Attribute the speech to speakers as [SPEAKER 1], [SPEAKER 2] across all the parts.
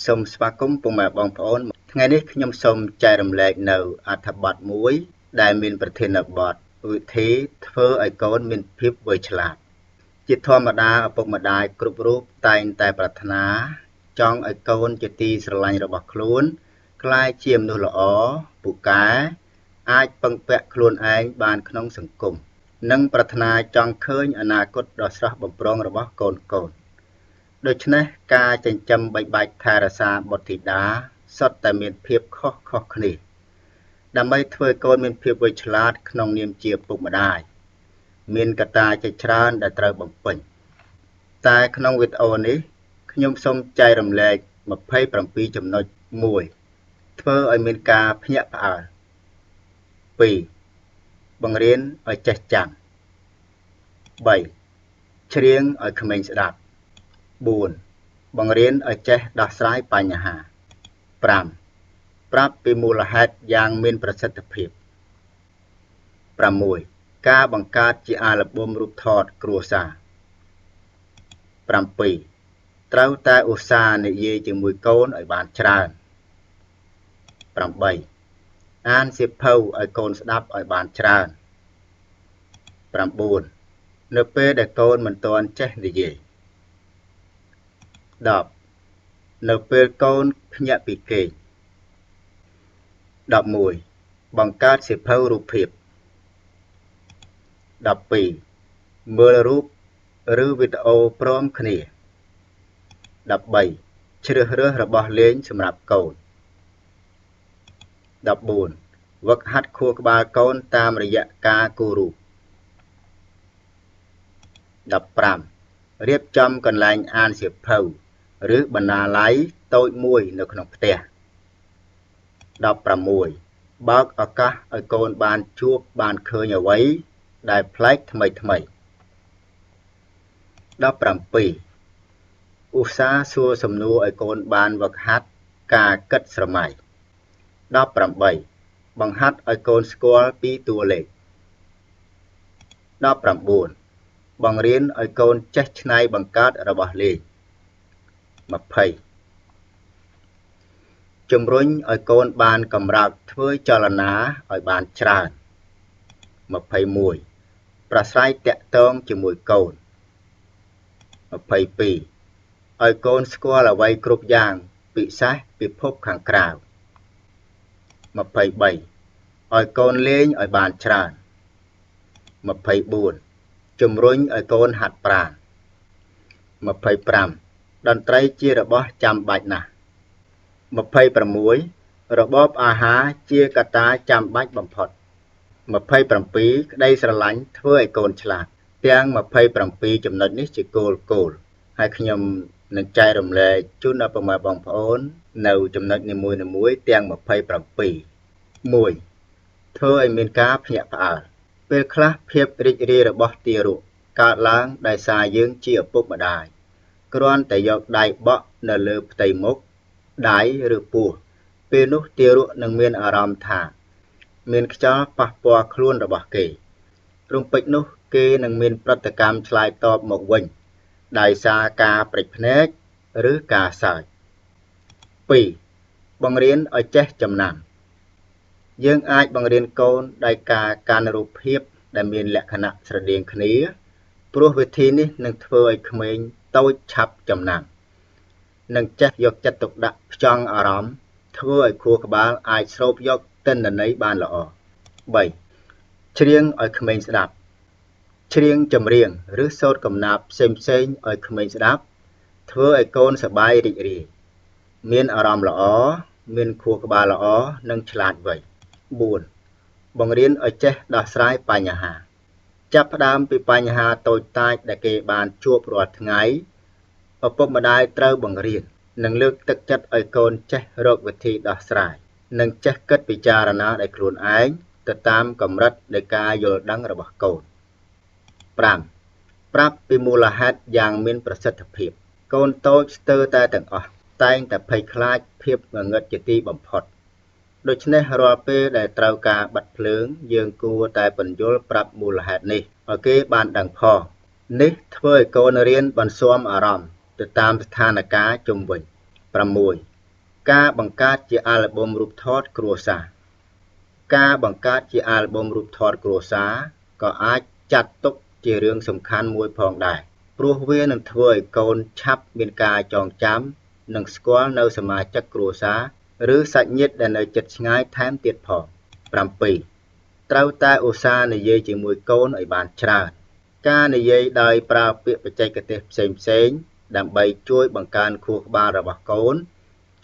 [SPEAKER 1] សូមស្វាគមន៍ពុកម៉ែបងប្អូនថ្ងៃនេះខ្ញុំសូមចែករំលែកនៅអត្ថបទមួយដែលមានប្រធានបទវិធីធ្វើឲ្យកូនមានភាពវៃឆ្លាតជាធម្មតាឪពុកម្ដាយគ្រប់រូបតែងតែប្រាថ្នាចង់ឲ្យកូនជាទីស្រឡាញ់របស់ខ្លួនក្លាយជាមនុស្សល្អពូកែអាចពឹងពាក់ខ្លួនឯងបានក្នុងសង្គមនិងប្រាថ្នាចង់ឃើញអនាគតដ៏ស្រស់បំព្រងរបស់កូនដូច្នេះការចិញ្ចឹមបីបាច់ថែរក្សាបុត្រធីតាសុទ្ធតែមានភាពខុសគ្នាដើម្បីធ្វើឲ្យកូនមានភាពវៃឆ្លាតក្នុងនាមជាពុកម្ដាយមានកត្តាជាច្រើនដែលត្រូវបំពេញតែក្នុងវីដេអូនេះខ្ញុំសូមចែករំលែក27ចំណុច1ធ្វើឲ្យមានការភ្ញាក់ផ្អើល2បង្រៀនឲ្យចេះចាំ3ច្រៀងឲ្យក្មេងស្ដាប់4បង្រៀនឲ្យចេះដោះស្រាយបញ្ហា5ប្រាប់ពីមូលហេតុយ៉ាងមានប្រសិទ្ធភាព6ការបង្កើតជាអាល់ប៊ុមរូបថតគ្រួសារ7ត្រូវតែឧស្សាហ៍និយាយជាមួយកូនឲ្យបានច្រើន8អានសៀវភៅឲ្យកូនស្ដាប់ឲ្យបានច្រើន9នៅពេលដែលកូនមិនទាន់ចេះនិយាយ10នៅពេលកូនភ្ញាក់ពីគេង11បង្កើតសៀវភៅរូបភាព12មើលរូបឬវីដេអូព្រមគ្នា13ជ្រើសរើសរបស់លេងសម្រាប់កូន14វឹកហាត់ខួរក្បាលកូនតាមរយៈការគូររូប15រៀបចំកន្លែងអានសៀវភៅឬបណ្ណាល័យតូចមួយនៅក្នុងផ្ទះ16បើកឱកាសឲ្យកូនបានជួបបានឃើញអ្វីដែលប្លែកថ្មី17ឧស្សាហ៍សួរសំណួរឲ្យកូនបានវឹកហាត់ការគិតស្រមៃ18បង្ហាត់ឲ្យកូនស្គាល់ពីតួលេខ19បង្រៀនឲ្យកូនចេះច្នៃបង្កើតរបស់លេង20ជំរុញឲ្យកូនបានកម្រើកធ្វើចលនាឲ្យបានច្រើន21ប្រស្រ័យតាក់ទងជាមួយកូន22ឲ្យកូនស្គាល់អ្វីគ្រប់យ៉ាងពិសេសពិភពខាងក្រៅ23ឲ្យកូនលេងឲ្យបានច្រើន24ជំរុញឲ្យកូនហាត់ប្រាណ25តន្ត្រីជារបស់ចាំបាច់ណាស់26របបអាហារជាកត្តាចាំបាច់បំផុត27ក្តីស្រឡាញ់ធ្វើឲ្យកូនឆ្លាតទាំង27ចំណុចនេះជាគោលហើយខ្ញុំនឹងចែករំលែកជូនដល់ពុកម៉ែបងប្អូននៅចំណុចនីមួយៗទាំង27 1ធ្វើឲ្យមានការភ្ញាក់ផ្អើលពេលខ្លះភាពរីករាយរបស់ទារកកើតឡើងដោយសារយើងជាឪពុកម្ដាយគ្រាន់តែយកដៃបក់នៅលើផ្ទៃមុខដៃឬពោះពេលនោះទារកនឹងមានអារម្មណ៍ថាមានខ្យល់ប៉ះពាល់ខ្លួនរបស់គេរំពេចនោះគេនឹងមានប្រតិកម្មឆ្លើយតបមកវិញដោយសារការព្រិចភ្នែកឬការសើច2បង្រៀនឲ្យចេះចំណាំយើងអាចបង្រៀនកូនដោយការកាន់រូបភាពដែលមានលក្ខណៈស្រដៀងគ្នាព្រោះវិធីនេះនឹងធ្វើឲ្យក្មេងតូចឆាប់ចំណាំនិងចេះយកចិត្តទុកដាក់ផ្ចង់អារម្មណ៍ធ្វើឲ្យខួរក្បាលអាចស្រូបយកទិន្នន័យបានល្អ3ច្រៀងឲ្យក្មេងស្ដាប់ច្រៀងចម្រៀងឬសូត្រកំណាព្យផ្សេងឲ្យក្មេងស្ដាប់ធ្វើឲ្យកូនសប្បាយរីករាយមានអារម្មណ៍ល្អមានខួរក្បាលល្អនិងឆ្លាតវៃ4បង្រៀនឲ្យចេះដោះស្រាយបញ្ហាចាប់ផ្ដើមពីបញ្ហាតូចតាចដែលគេបានជួបរាល់ថ្ងៃឪពុកម្ដាយត្រូវបង្រៀននិងលើកទឹកចិត្តឲ្យកូនចេះរកវិធីដោះស្រាយនិងចេះគិតពិចារណាដោយខ្លួនឯងទៅតាមកម្រិតនៃការយល់ដឹងរបស់កូន5ប្រាប់ពីមូលហេតុយ៉ាងមានប្រសិទ្ធភាពកូនតូចស្ទើរតែទាំងអស់តែងតែភ័យខ្លាចភាពងងឹតជាទីបំផុតដូច្នេះរាល់ពេលដែលត្រូវការបិទភ្លើងយើងគួរតែពន្យល់ប្រាប់មូលហេតុនេះឲ្យគេបានដឹងផងនេះធ្វើឲ្យកូនរៀនបន្ស៊ាំអារម្មណ៍ទៅតាមស្ថានភាពជុំវិញ6 ការបង្កើតជាអាល់ប៊ុមរូបថតគ្រួសារការបង្កើតជាអាល់ប៊ុមរូបថតគ្រួសារក៏អាចចាត់ទុកជារឿងសំខាន់មួយផងដែរព្រោះវានឹងធ្វើឲ្យកូនឆាប់មានការចងចាំនិងស្គាល់នៅសមាជិកគ្រួសារឬសាច់ញាតិដែលនៅជិតឆ្ងាយថែមទៀតផង7ត្រូវតែឧស្សាហ៍និយាយជាមួយកូនឲ្យបានច្រើនការនិយាយដោយប្រើពាក្យបច្ចេកទេសផ្សេងៗដើម្បីជួយបង្កើនខួរក្បាលរបស់កូន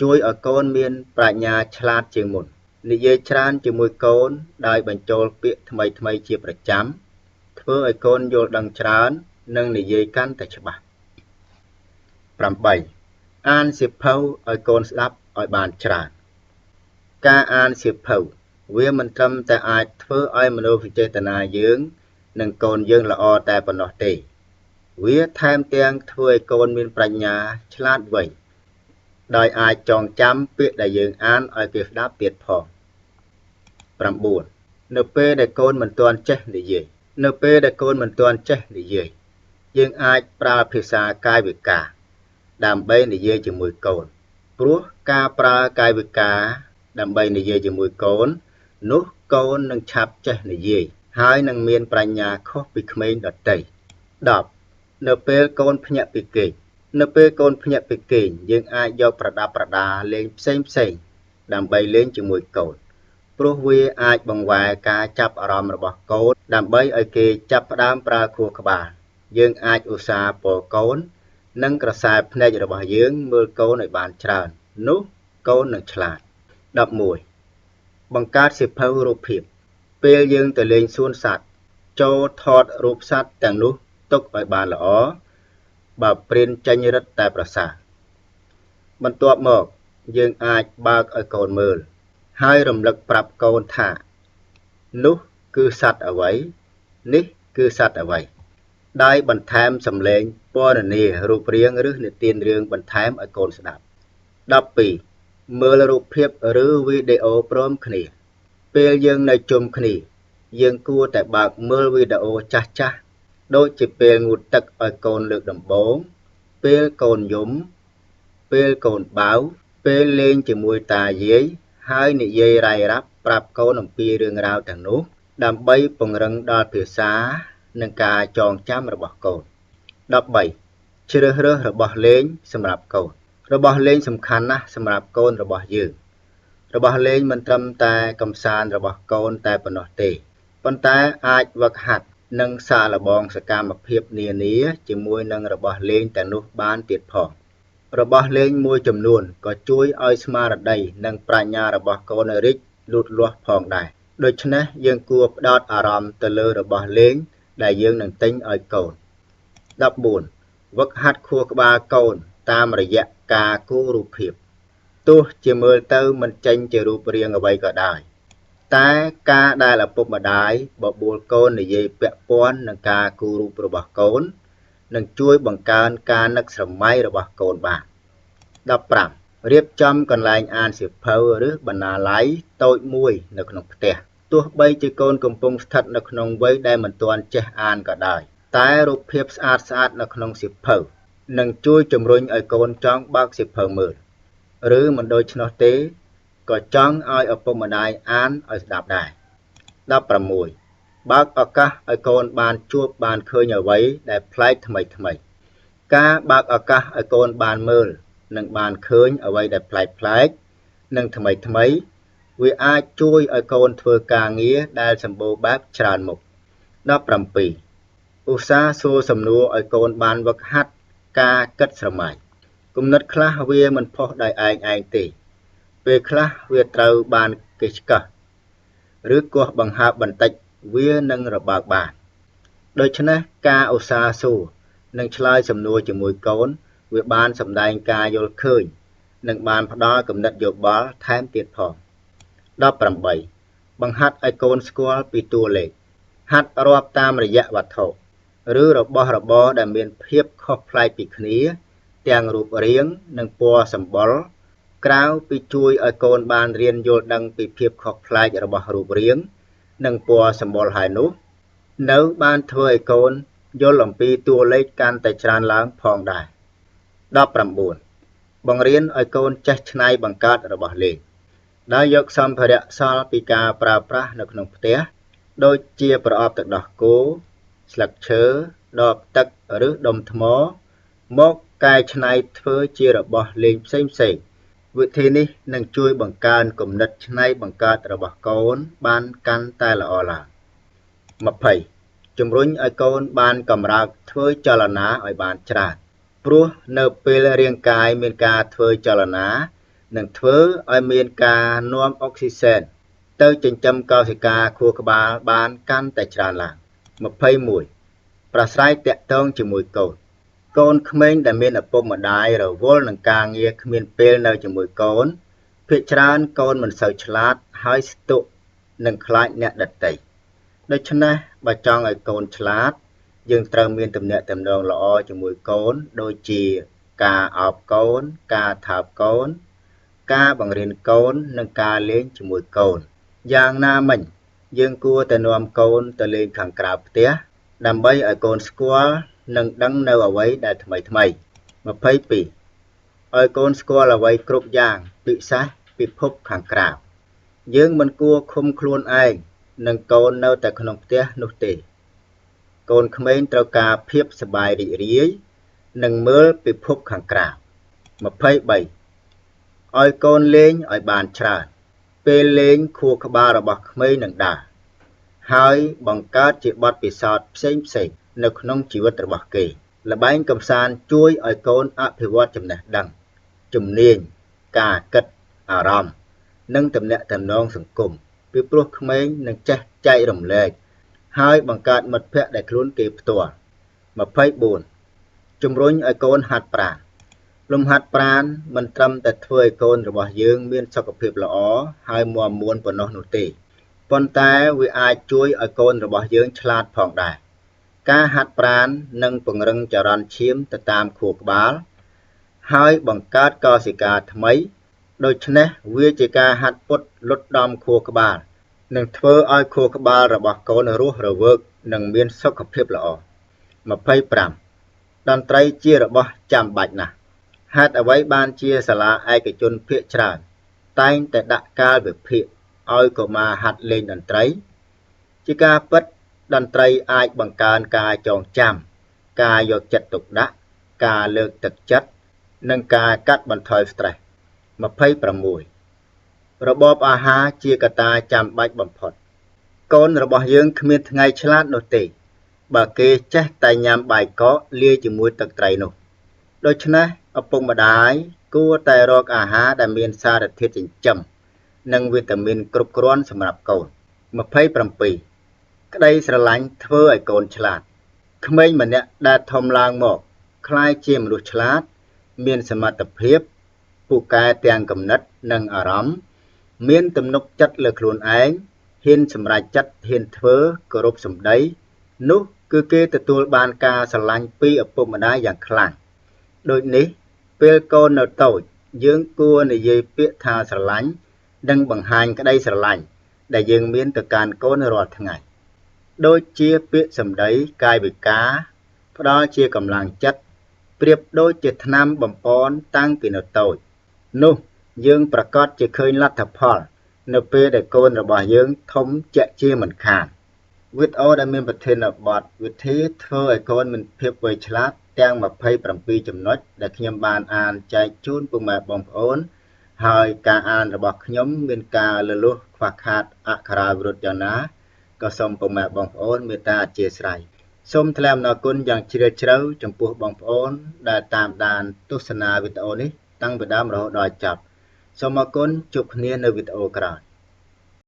[SPEAKER 1] ជួយឲ្យកូនមានប្រាជ្ញាឆ្លាតជាងមុននិយាយច្រើនជាមួយកូនដោយបញ្ចូលពាក្យថ្មីៗជាប្រចាំធ្វើឲ្យកូនយល់ដឹងច្រើននិងនិយាយកាន់តែច្បាស់8អានសៀវភៅឲ្យកូនស្ដាប់ឲ្យបានច្រើនការអានសៀវភៅវាមិនត្រឹមតែអាចធ្វើឲ្យមនោវិចេតនាយើងនិងកូនយើងល្អតែប៉ុណ្ណោះទេវាថែមទាំងធ្វើឲ្យកូនមានប្រាជ្ញាឆ្លាតវៃដោយអាចចងចាំពាក្យដែលយើងអានឲ្យគេស្ដាប់ទៀតផង9នៅពេលដែលកូនមិនទាន់ចេះនិយាយយើងអាចប្រើភាសាកាយវិការដើម្បីនិយាយជាមួយកូនព្រោះការប្រើកាយវិការដើម្បីនិយាយជាមួយកូននោះកូននឹងឆាប់ចេះនិយាយហើយនឹងមានប្រាជ្ញាខុសពីក្មេងដទៃ10នៅពេលកូនភ្ញាក់ពីគេងយើងអាចយកប្រដាប់ប្រដាលេងផ្សេងដើម្បីលេងជាមួយកូនព្រោះវាអាចបង្វែរការចាប់អារម្មណ៍របស់កូនដើម្បីឲ្យគេចាប់ផ្ដើមប្រើខួរក្បាលយើងអាចឧស្សាហ៍ពរកូននិងក្រសែភ្នែករបស់យើងមើលកូនឲ្យបានច្រើននោះកូននឹងឆ្លាត11បង្កើតសៀវភៅរូបភាពពេលយើងទៅលេងសួនសត្វចូលថតរូបសត្វទាំងនោះទុកឲ្យបានល្អបើព្រានចេញរឹតតែប្រសើរបន្ទាប់មកយើងអាចបើកឲ្យកូនមើលហើយរំលឹកប្រាប់កូនថានោះគឺសត្វអ្វីនេះគឺសត្វអ្វីដោយបន្ថែមសំឡេងពណ៌នារូបរាងឬនិទានរឿងបន្ថែមឲ្យកូនស្ដាប់12មើលរូបភាពឬវីដេអូព្រមគ្នាពេលយើងនៅជុំគ្នាយើងគួរតែបើកមើលវីដេអូចាស់ដូចជាពេលងូតទឹកឲ្យកូនលើកដំបូងពេលកូនយំពេលកូនបៅពេលលេងជាមួយតាយាយហើយនិយាយរាយរាប់ប្រាប់កូនអំពីរឿងរ៉ាវទាំងនោះដើម្បីពង្រឹងដល់ភាសានិងការចងចាំរបស់កូន13ជ្រើសរើសរបស់លេងសម្រាប់កូនរបស់លេងសំខាន់ណាស់សម្រាប់កូនរបស់យើងរបស់លេងមិនត្រឹមតែកម្សាន្តរបស់កូនតែប៉ុណ្ណោះទេប៉ុន្តែអាចវឹកហាត់និងសាកល្បងសកម្មភាពនានាជាមួយនឹងរបស់លេងទាំងនោះបានទៀតផងរបស់លេងមួយចំនួនក៏ជួយឲ្យស្មារតីនិងប្រាជ្ញារបស់កូនរីកលូតលាស់ផងដែរដូច្នេះយើងគួរផ្ដោតអារម្មណ៍ទៅលើរបស់លេងដែលយើងនឹងទិញឲ្យកូន14វឹកហាត់ខួរក្បាលកូនតាមរយៈការគូររូបភាពទោះជាមើលទៅមិនចេញជារូបរាងអ្វីក៏ដោយតែការដែលឪពុកម្ដាយបបួលកូននិយាយពាក់ព័ន្ធនឹងការគូររូបរបស់កូននឹងជួយបង្កើនការនឹកស្រមៃរបស់កូនបាន15រៀបចំកន្លែងអានសៀវភៅឬបណ្ណាល័យតូចមួយនៅក្នុងផ្ទះទោះបីជាកូនកំពុងស្ថិតនៅក្នុងវ័យដែលមិនទាន់ចេះអានក៏ដោយតែរូបភាពស្អាតនៅក្នុងសៀវភៅនឹងជួយជំរុញឲ្យកូនចង់បើកសៀវភៅមើលឬមិនដូច្នោះទេក៏ចង់ឲ្យឪពុកម្ដាយអានឲ្យស្ដាប់ដែរ16បើកឱកាសឲ្យកូនបានជួបបានឃើញអ្វីដែលប្លែកថ្មីការបើកឱកាសឲ្យកូនបានមើលនិងបានឃើញអ្វីដែលប្លែកនិងថ្មីវាអាចជួយឲ្យកូនធ្វើការងារដែលសម្បូរបែបច្រើនមុខ17ឧស្សាហ៍សួរសំណួរឲ្យកូនបានវឹកហាត់ការគិតស្រមៃគំនិតខ្លះវាមិនផុសដោយឯងទេពេលខ្លះវាត្រូវបានគេឆ្កឹះឬគោះបង្ហើបបន្តិចវានឹងរបើកបានដូច្នេះការឧស្សាហ៍សួរនិងឆ្លើយសំណួរជាមួយកូនវាបានសម្ដែងការយល់ឃើញនិងបានផ្ដល់គំនិតយោបល់ថែមទៀតផង18បង្ហាត់ឲ្យកូនស្គាល់ពីតួលេខហាត់រាប់តាមរយៈវត្ថុឬរបស់របរដែលមានភាពខុសប្លែកពីគ្នាទាំងរូបរាងនិងពណ៌សម្បុរក្រៅពីជួយឲ្យកូនបានរៀនយល់ដឹងពីភាពខុសប្លែករបស់រូបរាងនិងពណ៌សម្បុរហើយនោះនៅបានធ្វើឲ្យកូនយល់អំពីតួលេខកាន់តែច្រើនឡើងផងដែរ19 បង្រៀនឲ្យកូនចេះច្នៃបង្កើតរបស់លេងដោយយកសម្ភារៈសល់ពីការប្រើប្រាស់នៅក្នុងផ្ទះដូចជាប្រអប់ទឹកដោះគោស្លឹកឈើដបទឹកឬដុំថ្មមកកែច្នៃធ្វើជារបស់លេងផ្សេងៗវិធីនេះនឹងជួយបង្កើនគំនិតច្នៃបង្កើតរបស់កូនបានកាន់តែល្អឡើង 20. ជំរុញឲ្យកូនបានកម្រើកធ្វើចលនាឲ្យបានច្រើនព្រោះនៅពេលរាងកាយមានការធ្វើចលនានឹងធ្វើឲ្យមានការនាំអុកស៊ីសែនទៅចិញ្ចឹមកោសិកាខួរក្បាលបានកាន់តែច្រើនឡើង 21. ប្រស្រ័យតាក់ទងជាមួយកូនកូនក្មេងដែលមានឪពុកម្ដាយរវល់នឹងការងារគ្មានពេលនៅជាមួយកូនភាគច្រើនកូនមិនសូវឆ្លាតហើយស្ទុកនឹងខ្លាចអ្នកដទៃដូច្នេះបើចង់ឲ្យកូនឆ្លាតយើងត្រូវមានទំនាក់ទំនងល្អជាមួយកូនដូចជាការអោបកូនការថើបកូនការបង្រៀនកូននិងការលេងជាមួយកូនយ៉ាងណាមិញយើងគួរតែនាំកូនទៅលេងខាងក្រៅផ្ទះដើម្បីឲ្យកូនស្គាល់និងដឹងនៅអ្វីដែលថ្មីៗ 22. ឲ្យកូនស្គាល់អ្វីគ្រប់យ៉ាងពិសេសពិភពខាងក្រៅយើងមិនគួរឃុំខ្លួនឯងនិងកូននៅតែក្នុងផ្ទះនោះទេកូនក្មេងត្រូវការភាពសប្បាយរីករាយនិងមើលពិភពខាងក្រៅ 23. ឲ្យកូនលេងឲ្យបានច្រើនពេលលេងខួរក្បាលរបស់ក្មេងនឹងដើរហើយបង្កើតជាបទពិសោធន៍ផ្សេងៗនៅក្នុងជីវិតរបស់គេល្បែងកម្សាន្តជួយឲ្យកូនអភិវឌ្ឍចំណេះដឹងជំនាញការគិតអារម្មណ៍និងទំនាក់ទំនងសង្គមពីព្រោះក្មេងនឹងចេះចែករំលែកហើយបង្កើតមិត្តភ័ក្តិដែលខ្លួនគេផ្ទាល់ 24. ជំរុញឲ្យកូនហាត់ប្រាណលំហាត់ប្រាណមិនត្រឹមតែធ្វើឲ្យកូនរបស់យើងមានសុខភាពល្អហើយមាំមួនប៉ុណ្ណោះនោះទេប៉ុន្តែវាអាចជួយឲ្យកូនរបស់យើងឆ្លាតផងដែរការហាត់ប្រាណនឹងពង្រឹងចរន្តឈាមទៅតាមខួរក្បាលហើយបង្កើតកោសិកាថ្មីដូច្នេះវាជាការហាត់ពត់លុតដំខួរក្បាលនឹងធ្វើឲ្យខួរក្បាលរបស់កូនរស់រវើកនិងមានសុខភាពល្អ 25. តន្ត្រីជារបស់ចាំបាច់ណាស់ហេតុអ្វីបានជាសាលាឯកជនភាគច្រើនតែងតែដាក់កាលវិភាគឲ្យកុមារហាត់លេងតន្ត្រីជាការពិតតន្ត្រីអាចបង្កើនការចងចាំការយកចិត្តទុកដាក់ការលើកទឹកចិត្តនិងការកាត់បន្ថយ stress 26. របបអាហារជាកត្តាចាំបាច់បំផុតកូនរបស់យើងគ្មានថ្ងៃឆ្លាតនោះទេបើគេចេះតែញ៉ាំបាយកកលាយជាមួយទឹកត្រីនោះដូច្នេះឪពុកម្ដាយគួរតែរកអាហារដែលមានសារធាតុចិញ្ចឹមនិងវីតាមីនគ្រប់គ្រាន់សម្រាប់កូន 27. ក្តីស្រឡាញ់ធ្វើឲ្យកូនឆ្លាតក្មេងម្នាក់ដែលធំឡើងមកក្លាយជាមនុស្សឆ្លាតមានសមត្ថភាពពូកែទាំងគំនិតនិងអារម្មណ៍មានទំនុកចិត្តលើខ្លួនឯងហ៊ានសម្រេចចិត្តហ៊ានធ្វើគោរពសម្ដីនោះគឺគេទទួលបានការស្រឡាញ់ពីឪពុកម្ដាយយ៉ាងខ្លាំងដូចនេះពេលកូននៅតូចយើងគួរនិយាយពាក្យថាស្រឡាញ់និងបង្ហាញក្តីស្រឡាញ់ដែលយើងមានទៅកាន់កូនរាល់ថ្ងៃដូចជាពាក្យសម្ដីកាយវិការផ្ដល់ជាកម្លាំងចិត្តប្រៀបដូចជាថ្នាំបំពន់តាំងពីនៅតូចនោះយើងប្រកាសជាឃើញលទ្ធផលនៅពេលដែលកូនរបស់យើងធំជាក់ជាមិនខានវីដេអូដែលមានប្រធានបទវិធីធ្វើឲ្យកូនមានភាពវៃឆ្លាតទាំង27ចំណុចដែលខ្ញុំបានអានចែកជូនពុកម៉ែបងប្អូនហើយការអានរបស់ខ្ញុំមានការលលួសខ្វះខាតអក្ខរាវិរុទ្ធយ៉ាងណាក៏សូមពុកម៉ែបងប្អូនមេត្តាអធ្យាស្រ័យសូមថ្លែងអំណរគុណយ៉ាងជ្រាលជ្រៅចំពោះបងប្អូនដែលតាមដានទស្សនាវីដេអូនេះតាំងពីដើមរហូតដល់ចប់សូមអរគុណជួបគ្នានៅវីដេអូក្រោយ